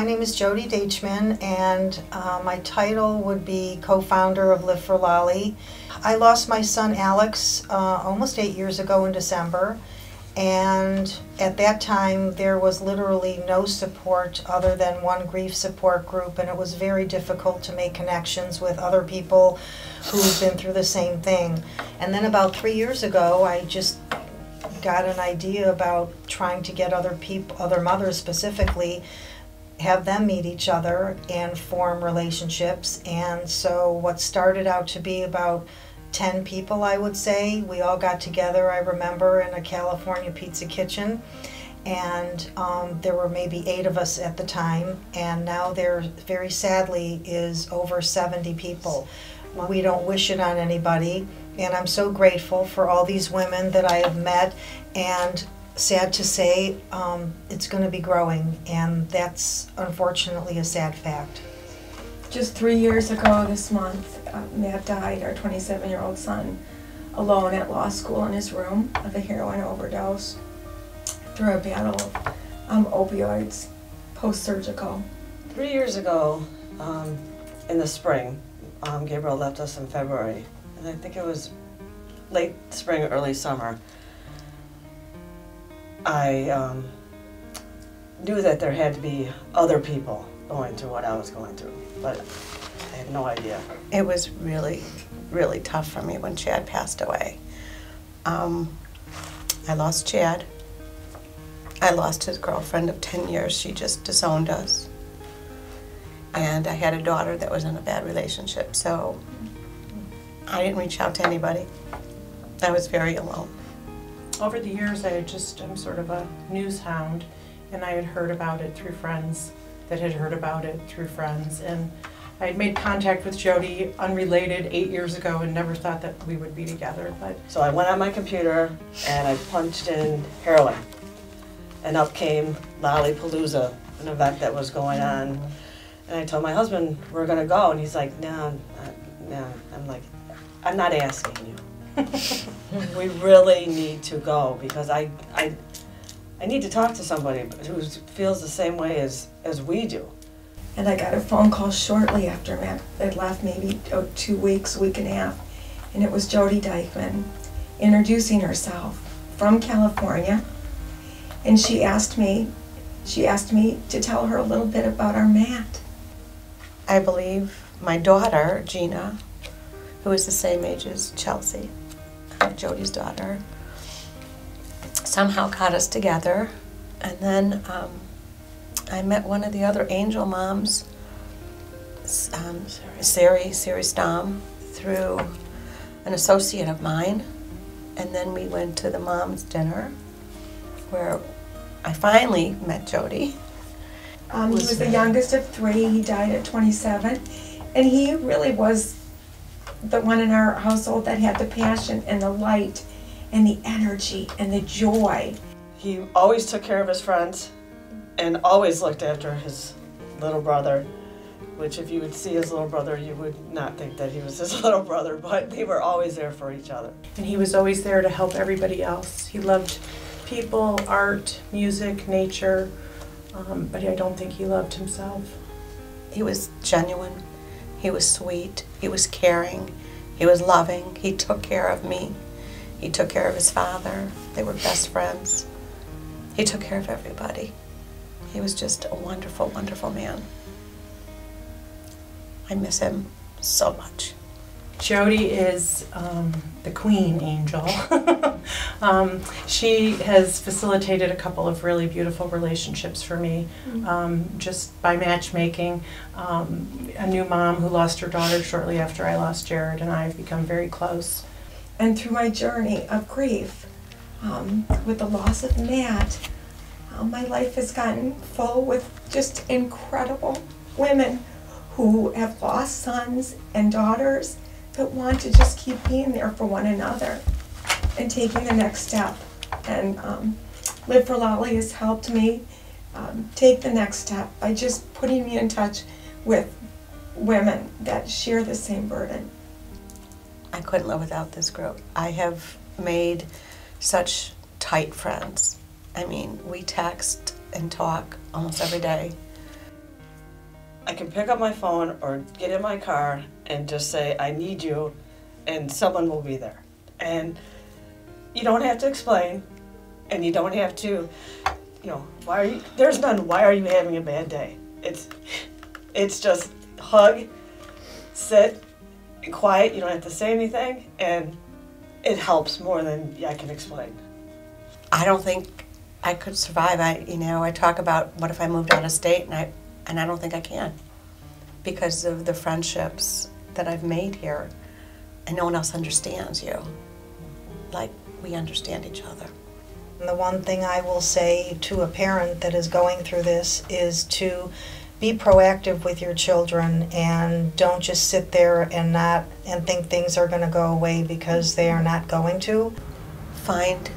My name is Jody Dachman, and my title would be co-founder of Live for Lolly. I lost my son Alex almost 8 years ago in December, and at that time there was literally no support other than one grief support group, and it was very difficult to make connections with other people who've been through the same thing. And then about 3 years ago, I just got an idea about trying to get other people, other mothers specifically, have them meet each other and form relationships. And so what started out to be about 10 people, I would say, we all got together, I remember, in a California pizza kitchen. And there were maybe 8 of us at the time, and now there, very sadly, is over 70 people. We don't wish it on anybody, and I'm so grateful for all these women that I have met, and sad to say, it's going to be growing, and that's unfortunately a sad fact. Just 3 years ago this month, Matt died, our 27-year-old son, alone at law school in his room of a heroin overdose through a battle of opioids, post-surgical. 3 years ago, in the spring, Gabriel left us in February, and I think it was late spring, early summer. I knew that there had to be other people going through what I was going through, but I had no idea. It was really, really tough for me when Chad passed away. I lost Chad. I lost his girlfriend of 10 years. She just disowned us. And I had a daughter that was in a bad relationship, so I didn't reach out to anybody. I was very alone. Over the years, I'm sort of a news hound, and I had heard about it through friends that had heard about it through friends. And I had made contact with Jody, unrelated, 8 years ago, and never thought that we would be together. But so I went on my computer and I punched in heroin, and up came Lollipalooza, an event that was going on. And I told my husband, we're going to go, and he's like, no. I'm like, I'm not asking you. We really need to go, because I need to talk to somebody who feels the same way as we do. And I got a phone call shortly after Matt had left, maybe 2 weeks, week and a half, and it was Jody Dachman introducing herself from California, and she asked me to tell her a little bit about our Matt. I believe my daughter, Gina, who is the same age as Chelsea, Jody's daughter, somehow got us together. And then I met one of the other angel moms, Sari Stam, through an associate of mine. And then we went to the mom's dinner, where I finally met Jody. He was the youngest of 3. He died at 27, and he really was the one in our household that had the passion and the light and the energy and the joy. He always took care of his friends and always looked after his little brother, which if you would see his little brother, you would not think that he was his little brother, but they were always there for each other. And he was always there to help everybody else. He loved people, art, music, nature, but I don't think he loved himself. He was genuine, he was sweet, he was caring, he was loving, he took care of me, he took care of his father, they were best friends. He took care of everybody. He was just a wonderful, wonderful man. I miss him so much. Jody is the queen angel. She has facilitated a couple of really beautiful relationships for me, just by matchmaking. A new mom who lost her daughter shortly after I lost Jared, and I have become very close. And through my journey of grief, with the loss of Matt, my life has gotten full with just incredible women who have lost sons and daughters that want to just keep being there for one another and taking the next step. And Live for Lolly has helped me take the next step by just putting me in touch with women that share the same burden. I couldn't live without this group. I have made such tight friends. I mean, we text and talk almost every day. I can pick up my phone or get in my car and just say, I need you, and someone will be there. And you don't have to explain, and you don't have to, there's none, why are you having a bad day? It's just hug, sit, quiet, you don't have to say anything, and it helps more than I can explain. I don't think I could survive. I talk about what if I moved out of state, and I don't think I can, because of the friendships that I've made here, and no one else understands you like we understand each other. And the one thing I will say to a parent that is going through this is to be proactive with your children, and don't just sit there and think things are going to go away, because they are not going to. Find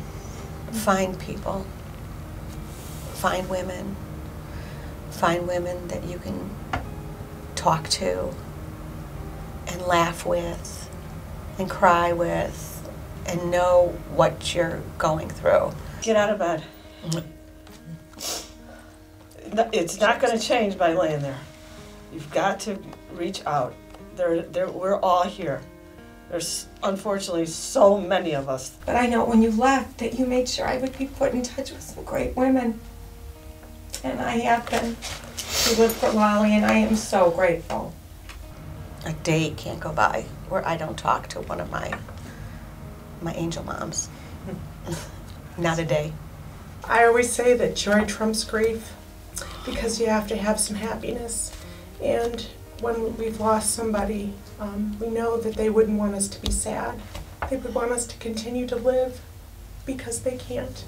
people, find women that you can talk to and laugh with and cry with and know what you're going through. Get out of bed. It's not going to change by laying there. You've got to reach out. We're all here. There's unfortunately so many of us. But I know when you left that you made sure I would be put in touch with some great women. And I have been. Who live for Lolly, and I am so grateful. A day can't go by where I don't talk to one of my angel moms. Not a day. I always say that joy trumps grief, because you have to have some happiness. And when we've lost somebody, we know that they wouldn't want us to be sad. They would want us to continue to live, because they can't.